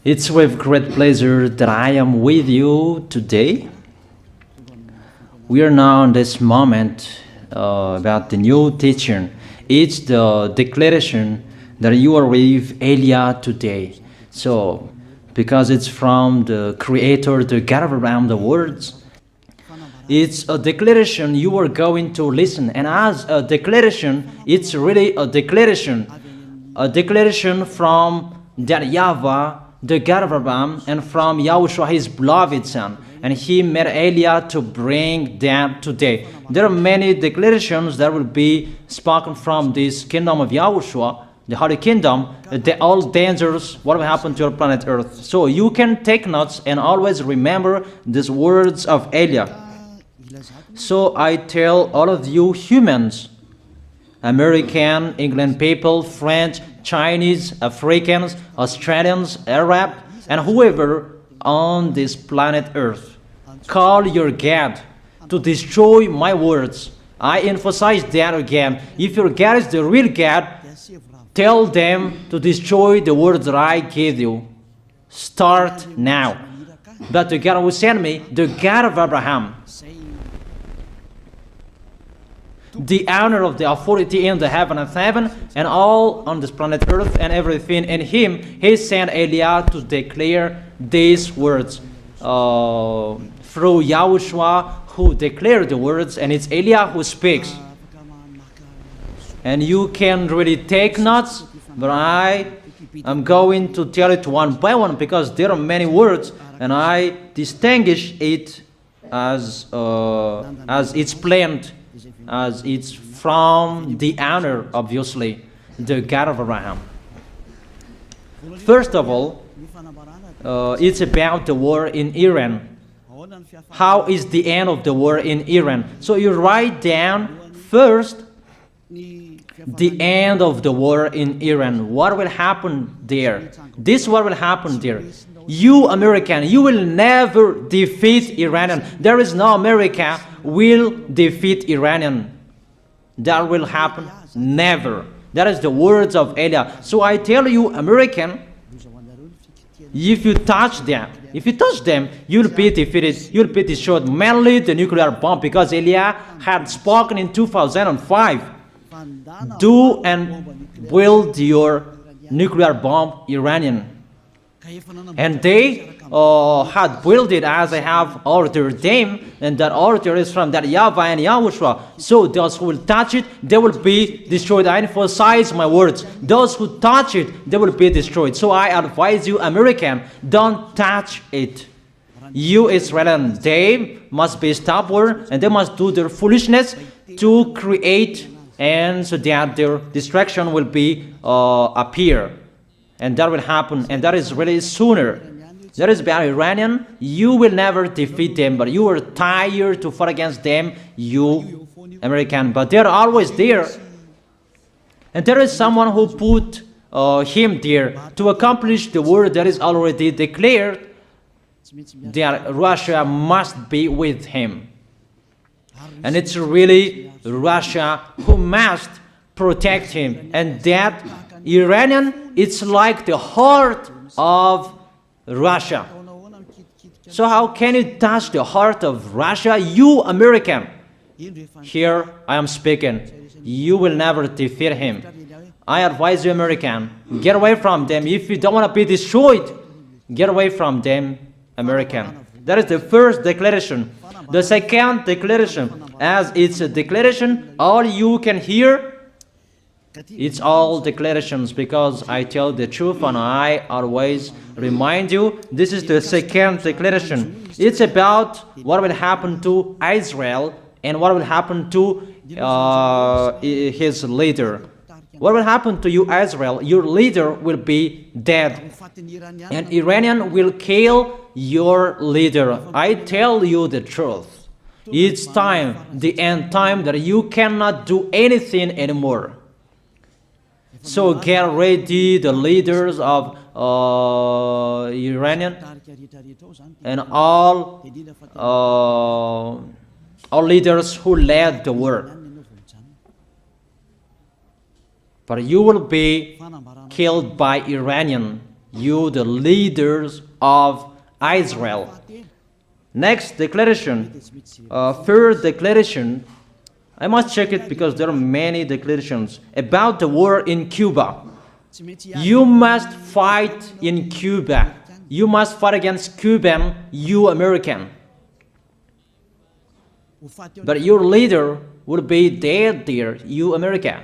It's with great pleasure that I am with you today. We are now in this moment about the new teaching. It's the declaration that you are with Elia today. So, because it's from the Creator, the God of Abraham, the words, it's a declaration you are going to listen. And as a declaration, it's really a declaration from that YAHVAH, the God of Abraham, and from YAHOSHUAH, his beloved son. And he made Elia to bring them today. There are many declarations that will be spoken from this kingdom of YAHOSHUAH, the Holy Kingdom, all dangers, what will happen to your planet Earth. So you can take notes and always remember these words of Elia. So I tell all of you humans, American, England people, French, Chinese, Africans, Australians, Arab, and whoever on this planet Earth, call your God to destroy my words. I emphasize that again. If your God is the real God, tell them to destroy the words that I gave you. Start now. But the God who sent me, the God of Abraham, the honor of the authority in the heaven and all on this planet Earth and everything in him, he sent Elia to declare these words through YAHOSHUAH, who declared the words, and it's Elia who speaks. And you can really take notes, but I am going to tell it one by one because there are many words, and I distinguish it as it's planned, as it's from the honor, obviously, the God of Abraham. First of all, it's about the war in Iran. How is the end of the war in Iran? So you write down first the end of the war in Iran. What will happen there? This what will happen there. You American, you will never defeat Iranian. There is no America will defeat Iranian. That will happen never. That is the words of Elia. So I tell you, American, if you touch them, you'll be defeated, you'll be destroyed. Mainly the nuclear bomb, because Elia had spoken in 2005. Do and build your nuclear bomb, Iranian. And they had built it as I have ordered them, and that order is from that YAHVAH and YAHOSHUAH. So those who will touch it, they will be destroyed. I emphasize my words. Those who touch it, they will be destroyed. So I advise you, American, don't touch it. You Israelis, they must be stubborn, and they must do their foolishness to create, and so that their destruction will be appear. And that will happen, and that is really sooner. That is about Iranian. You will never defeat them, but you are tired to fight against them, you American. But they're always there. And there is someone who put him there to accomplish the word that is already declared, that Russia must be with him. And it's really Russia who must protect him. And that Iranian, it's like the heart of Russia. So how can you touch the heart of Russia? You American. Here I am speaking. You will never defeat him. I advise you, American, get away from them. If you don't want to be destroyed, get away from them, American. That is the first declaration. The second declaration, as it's a declaration, all you can hear, it's all declarations, because I tell the truth and I always remind you, this is the second declaration. It's about what will happen to Israel and what will happen to his leader. What will happen to you, Israel? Your leader will be dead, and Iranian will kill your leader. I tell you the truth. It's time, the end time, that you cannot do anything anymore. So get ready, the leaders of Iranian and all leaders who led the war. But you will be killed by Iranian. you the leaders of Israel. Next declaration, third declaration, I must check it because there are many declarations about the war in Cuba. You must fight in Cuba. You must fight against Cuban, you American. But your leader will be dead there, you America.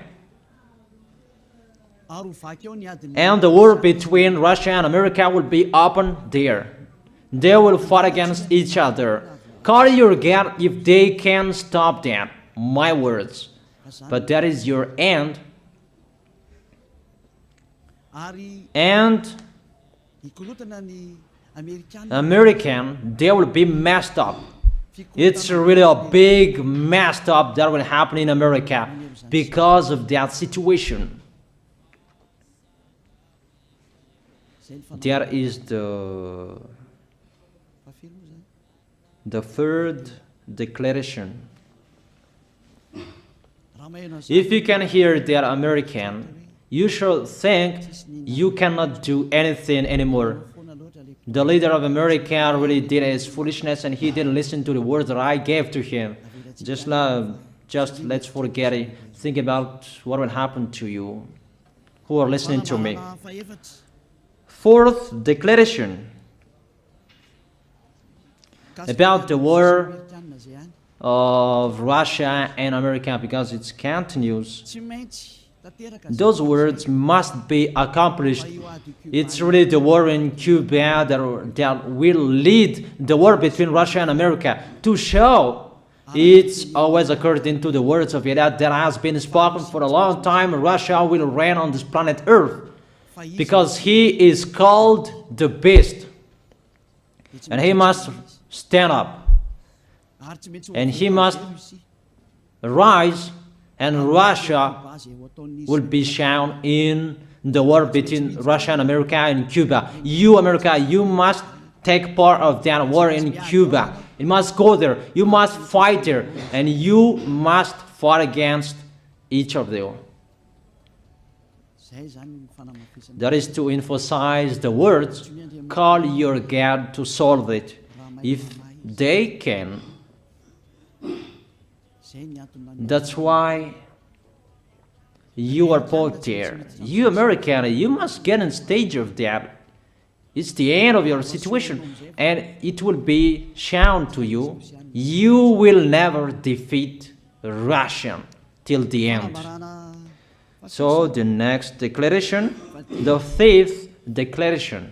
And the war between Russia and America will be open there. They will fight against each other. Call your God if they can stop that. My words. But that is your end. And American, they will be messed up. It's really a big messed up that will happen in America because of that situation. That is the third declaration. If you can hear that American, you should think you cannot do anything anymore. The leader of America really did his foolishness and he didn't listen to the words that I gave to him. Just let's forget it. Think about what will happen to you who are listening to me. Fourth declaration about the war of Russia and America, because it continues. Those words must be accomplished. It's really the war in Cuba that will lead the war between Russia and America to show it's always according to the words of YAH that has been spoken for a long time. Russia will reign on this planet Earth because he is called the beast and he must stand up and he must rise, and Russia will be shown in the war between Russia and America and Cuba. You, America, you must take part of that war in Cuba. You must go there. You must fight there. And you must fight against each of them. That is to emphasize the words, call your God to solve it. If they can, that's why you are put there. You American, you must get on stage of that. It's the end of your situation, and it will be shown to you. You will never defeat Russia till the end. So the next declaration, the fifth declaration.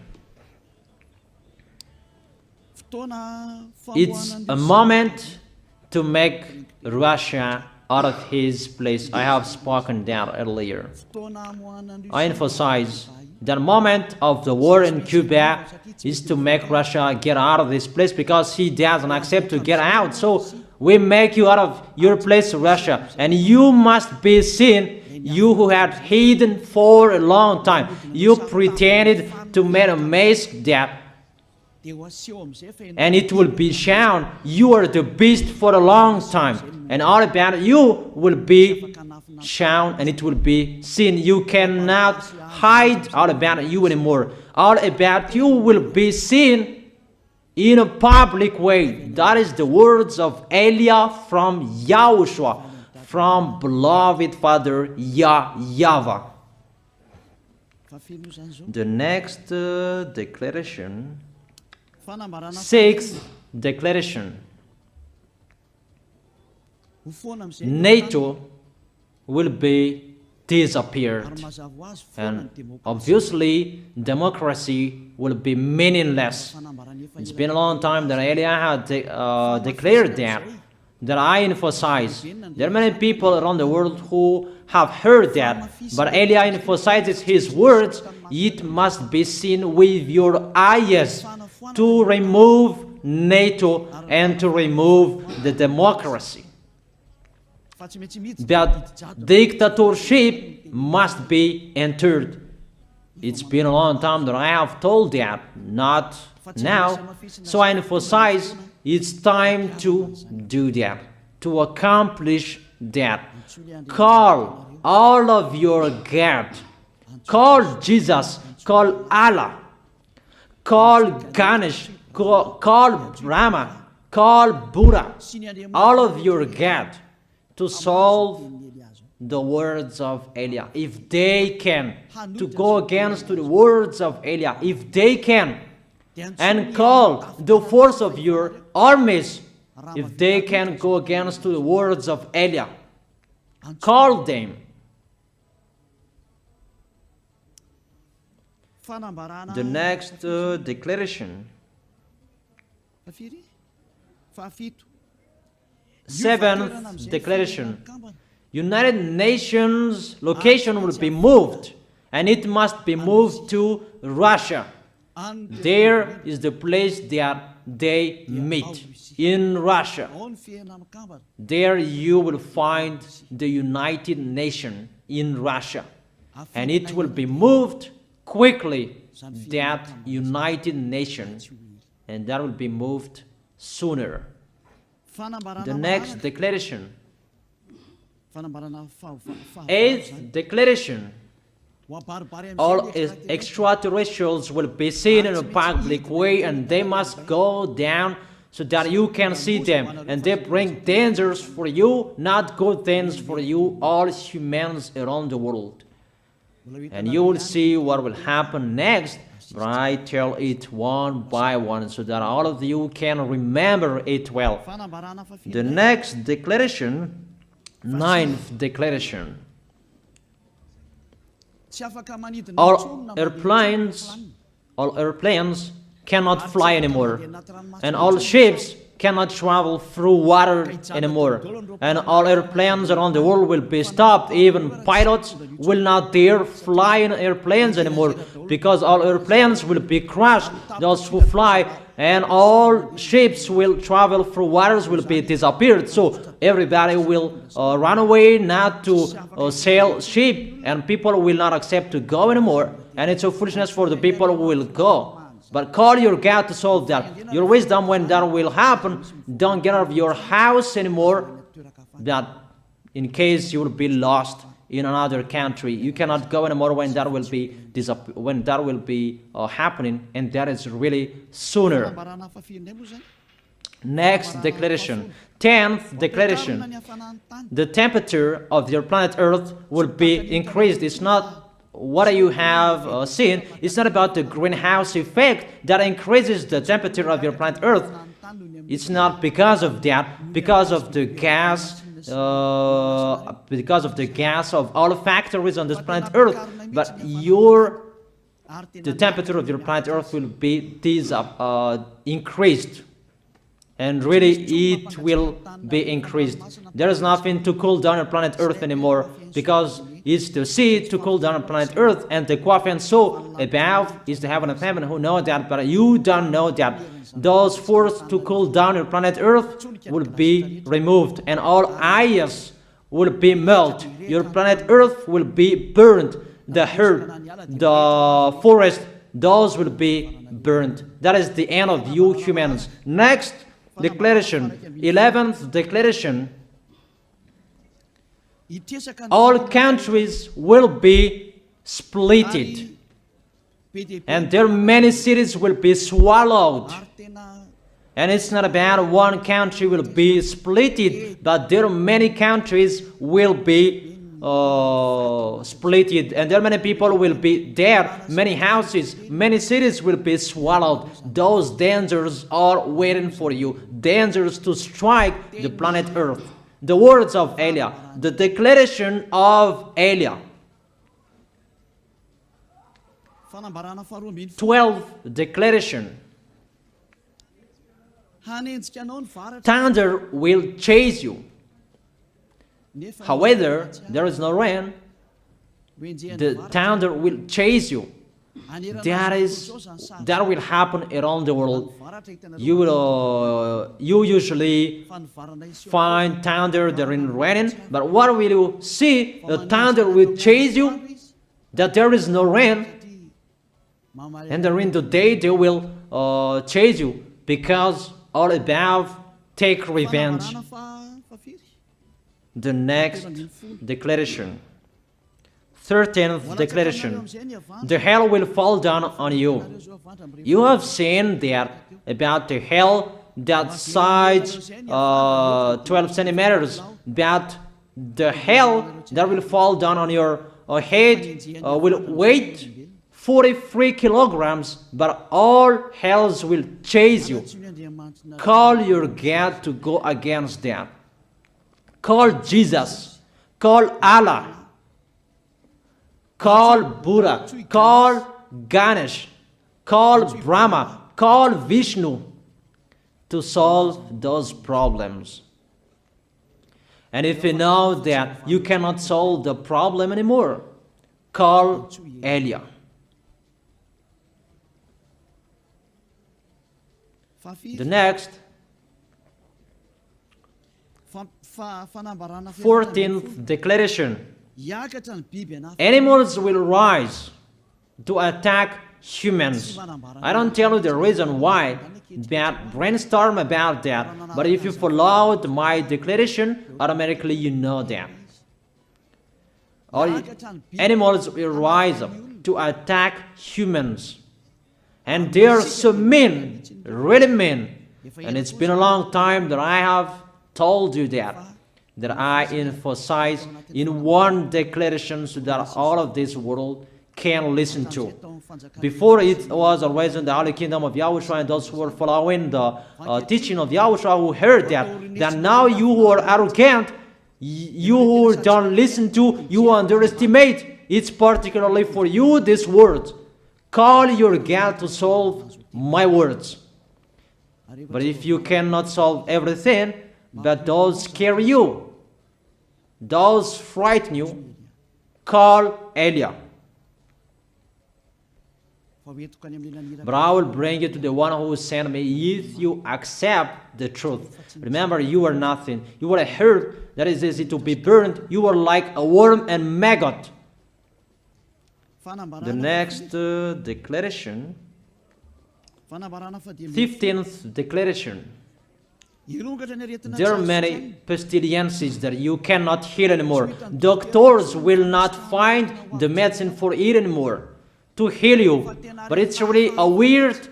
It's a moment to make Russia out of his place. I have spoken that earlier. I emphasize the moment of the war in Cuba is to make Russia get out of this place because he doesn't accept to get out. So we make you out of your place, Russia, and you must be seen, you who had hidden for a long time. You pretended to make a mask that, and it will be shown you are the beast for a long time, and all about you will be shown and it will be seen. You cannot hide all about you anymore. All about you will be seen in a public way. That is the words of Elia from YAHOSHUAH, from beloved Father YAHVAH. The next declaration, sixth declaration. NATO will be disappeared, and obviously democracy will be meaningless. It's been a long time that Elia had declared that I emphasize. There are many people around the world who have heard that, but Elia emphasizes his words. It must be seen with your eyes to remove NATO and to remove the democracy. That dictatorship must be entered. It's been a long time that I have told that, not now. So I emphasize it's time to do that, to accomplish that. Call all of your God. Call Jesus. Call Allah. call Ganesh, call Brahma, call Buddha, all of your God, to solve the words of Eliah. If they can, to go against the words of Eliah, if they can, and call the force of your armies, if they can go against the words of Eliah, call them. The next declaration, 7th declaration, United Nations location will be moved, and it must be moved to Russia. There is the place that they meet, in Russia. There you will find the United Nations in Russia, and it will be moved quickly, that United Nations, and that will be moved sooner. The next declaration, 8th declaration, all extraterrestrials will be seen in a public way, and they must go down so that you can see them, and they bring dangers for you, not good things for you, all humans around the world. And you will see what will happen next, but I tell it one by one so that all of you can remember it well. The next declaration, 9th declaration, all airplanes cannot fly anymore, and all ships cannot travel through water anymore, and all airplanes around the world will be stopped. Even pilots will not dare fly in airplanes anymore, because all airplanes will be crushed, those who fly, and all ships will travel through waters will be disappeared. So everybody will run away not to sail ship, and people will not accept to go anymore, and it's a foolishness for the people who will go. But call your God to solve that. Your wisdom when that will happen. Don't get out of your house anymore, that in case you will be lost in another country. You cannot go anymore when that will be happening, and that is really sooner. Next declaration, 10th declaration, the temperature of your planet Earth will be increased. It's not what you have seen. It's not about the greenhouse effect that increases the temperature of your planet Earth. It's not because of that, because of the gas, of all factories on this planet Earth. But the temperature of your planet Earth will be increased, and really it will be increased. There is nothing to cool down your planet Earth anymore, because it's the sea to cool down on planet Earth, and the Quaff and so above is the heaven of heaven. Who know that? But you don't know that. Those forces to cool down your planet Earth will be removed, and all ice will be melted. Your planet Earth will be burned. The earth, the forest, those will be burned. That is the end of you humans. Next declaration, 11th declaration, all countries will be splitted, and their many cities will be swallowed. And it's not about one country will be splitted, but there are many countries will be splitted, and there are many people will be dead, many houses, many cities will be swallowed. Those dangers are waiting for you, dangers to strike the planet Earth. The words of Eliah, the declaration of Eliah. 12th declaration. Thunder will chase you. However, there is no rain. The thunder will chase you. That will happen around the world. You usually find thunder during raining, but what will you see? The thunder will chase you, that there is no rain, and during the day they will chase you, because all above take revenge. The next declaration, 13th declaration. The hell will fall down on you. You have seen that about the hell that size 12 centimeters, that the hell that will fall down on your head will weigh 43 kilograms, but all hells will chase you. Call your God to go against that. Call Jesus. Call Allah. Call Buddha. Call Ganesh. Call Brahma. Call Vishnu to solve those problems. And if you know that you cannot solve the problem anymore, call YAH. The next, 14th declaration. Animals will rise to attack humans. I don't tell you the reason why, but brainstorm about that. But if you followed my declaration, automatically you know that. All animals will rise up to attack humans. And they are so mean, really mean. And it's been a long time that I have told you that I emphasize in one declaration so that all of this world can listen to. Before it was always in the Holy Kingdom of YAHOSHUAH, and those who were following the teaching of YAHOSHUAH who heard that now you who are arrogant, you who don't listen to, you underestimate. It's particularly for you, this word. Call your God to solve my words. But if you cannot solve everything, but those scare you, those frighten you, call YAH. But I will bring you to the one who sent me if you accept the truth. Remember, you are nothing. You are a herb that is easy to be burned. You are like a worm and maggot. The next declaration, 15th declaration. There are many pestilences that you cannot heal anymore. Doctors will not find the medicine for it anymore to heal you. But it's really a weird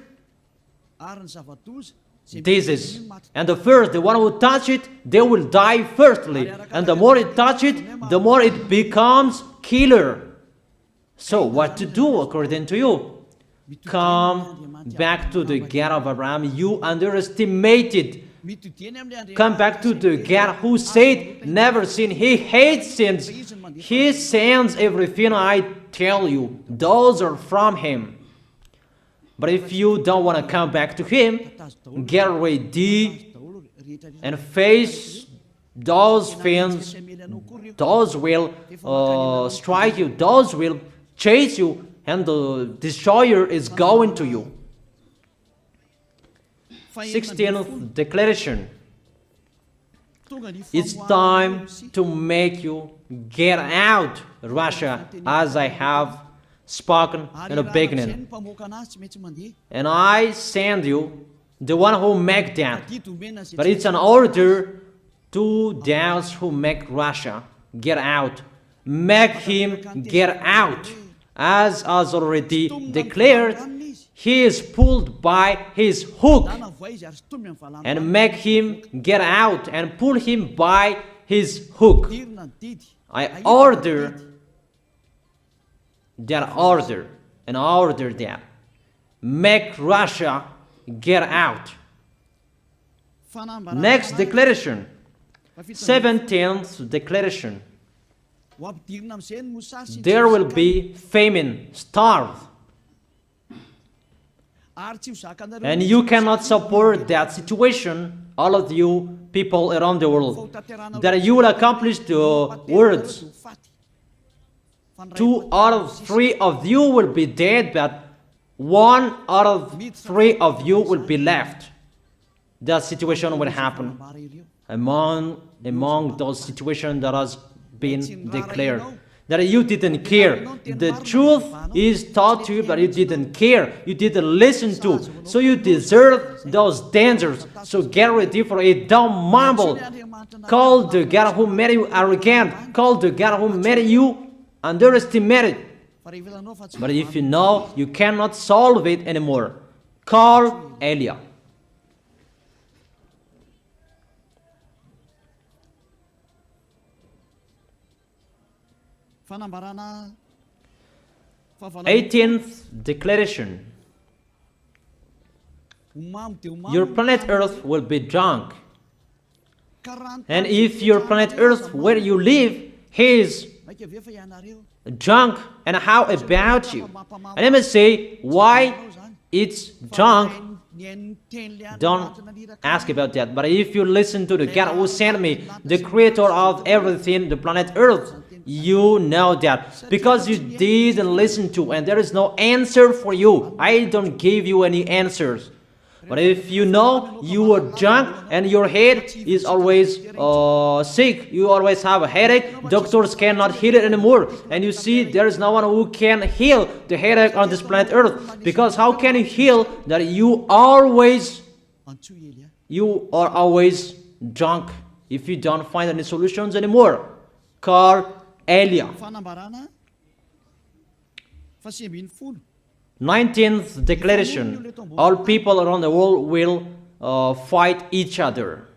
disease. And the one who touch it, they will die firstly. And the more it touch it, the more it becomes killer. So what to do according to you? Come back to the God of Abraham. You underestimated. Come back to the God who said, never sin. He hates sins. He sends everything I tell you. Those are from Him. But if you don't want to come back to Him, get ready and face those things. Those will strike you. Those will chase you. And the destroyer is going to you. 16th declaration. It's time to make you get out Russia, as I have spoken in the beginning. And I send you the one who make that. But it's an order to those who make Russia get out. Make him get out. As already declared, he is pulled by his hook, and make him get out and pull him by his hook. I order that order and order that. Make Russia get out. Next declaration, 17th declaration. There will be famine, starve. And you cannot support that situation, all of you people around the world, that you will accomplish the words. 2 out of 3 of you will be dead, but 1 out of 3 of you will be left. That situation will happen among those situations that has been declared. That you didn't care. The truth is taught to you, but you didn't care. You didn't listen to. So you deserve those dangers. So get ready for it. Don't mumble. Call the God who made you arrogant. Call the God who made you underestimate it. But if you know you cannot solve it anymore, call Eliah. Eighteenth declaration. Your planet Earth will be drunk. And if your planet Earth where you live is drunk, and how about you? And let me say why it's drunk. Don't ask about that. But if you listen to the God who sent me, the creator of everything, the planet Earth, you know that. Because you didn't listen to, and there is no answer for you. I don't give you any answers. But if you know you are drunk and your head is always sick, you always have a headache, doctors cannot heal it anymore. And you see there is no one who can heal the headache on this planet Earth. Because how can you heal that you are always drunk if you don't find any solutions anymore? Call Eliah. 19th declaration. All people around the world will fight each other.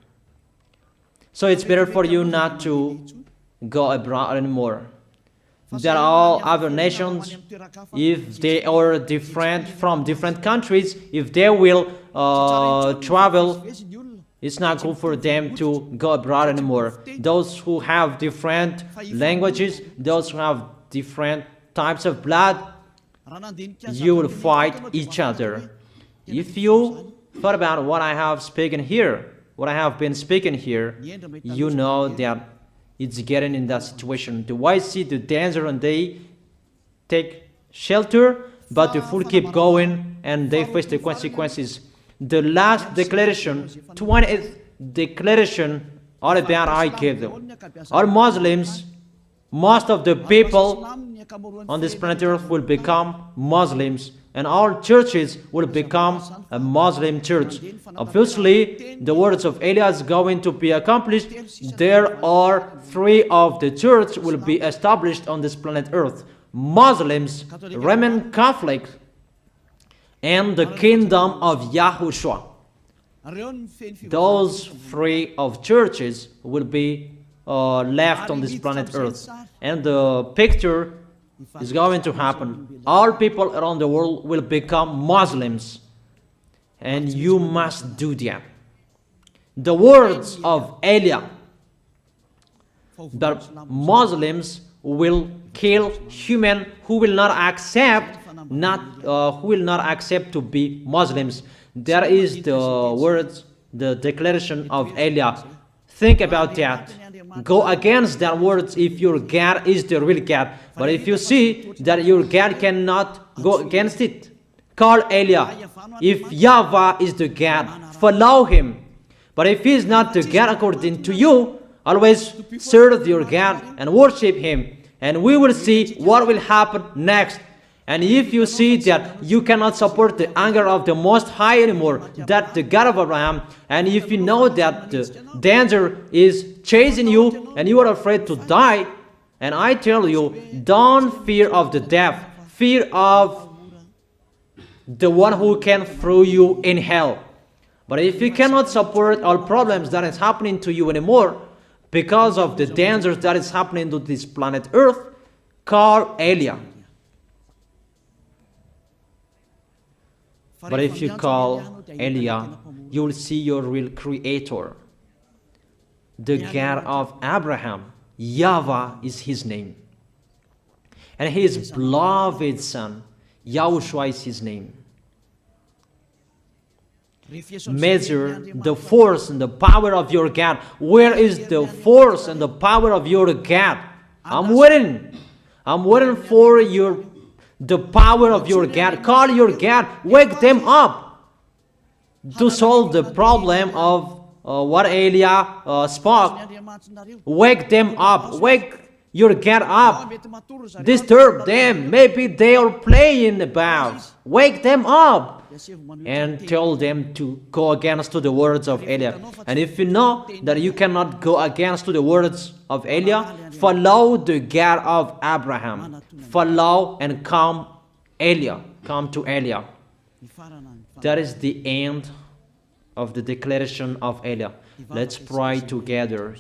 So it's better for you not to go abroad anymore. There are all other nations, if they are different from different countries, if they will travel, it's not good for them to go abroad anymore. Those who have different languages, those who have different types of blood, you will fight each other. If you thought about what I have spoken here, what I have been speaking here, you know that it's getting in that situation. The wise see the danger and they take shelter, but the fool keep going and they face the consequences. The last declaration, 20th declaration, all about I gave them. All Muslims, most of the people on this planet Earth will become Muslims, and all churches will become a Muslim church. Obviously, the words of Eliah is going to be accomplished. There are 3 of the church will be established on this planet Earth: Muslims, Roman Catholic, and the kingdom of YAHOSHUAH. Those 3 of churches will be left on this planet Earth, and the picture is going to happen. All people around the world will become Muslims, and you must do that. The words of Eliah, that Muslims will kill human who will not accept to be Muslims. That is the words, the declaration of Eliah. Think about that. Go against that words if your God is the real God. But if you see that your God cannot go against it, call Eliah. If YAHVAH is the God, follow him. But if he is not the God according to you, always serve your God and worship him. And we will see what will happen next. And if you see that you cannot support the anger of the Most High anymore, that the God of Abraham, and if you know that the danger is chasing you and you are afraid to die, and I tell you, don't fear of the death, fear of the one who can throw you in hell. But if you cannot support all problems that is happening to you anymore, because of the dangers that is happening to this planet Earth, call Eliah. But if you call Eliah, you will see your real creator, the God of Abraham. YAHVAH is his name. And his beloved son, YAHOSHUAH is his name. Measure the force and the power of your God. Where is the force and the power of your God? I'm waiting. I'm waiting for the power of your God. Call your God. Wake them up to solve the problem of what Eliah spoke. Wake them up. Wake your God up. Disturb them. Maybe they are playing about. Wake them up. and tell them to go against to the words of Eliah. And if you know that you cannot go against to the words of Eliah, follow the God of Abraham. Follow and come to Eliah. That is the end of the declaration of Eliah. Let's pray together,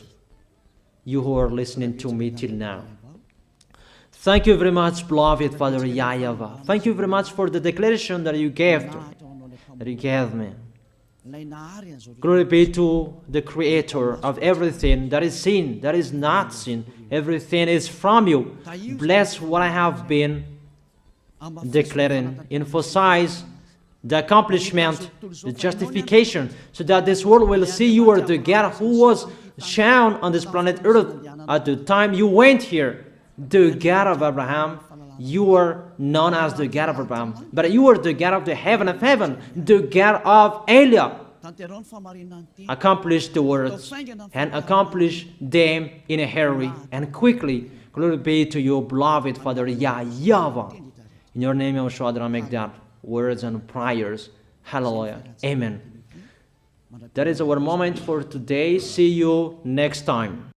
you who are listening to me till now. Thank you very much, beloved Father YAHVAH. Thank you very much for the declaration that you gave me. Glory be to the Creator of everything that is seen, that is not seen. Everything is from you. Bless what I have been declaring. Emphasize the accomplishment, the justification, so that this world will see you are the God who was shown on this planet Earth at the time you went here. The God of Abraham, you are known as the God of Abraham, but you are the God of the heaven of heaven, the God of Eliah. Accomplish the words and accomplish them in a hurry and quickly. Glory be to you, beloved Father YAHVAH. In your name, YAHOSHUAH, I make that words and prayers. Hallelujah. Amen. That is our moment for today. See you next time.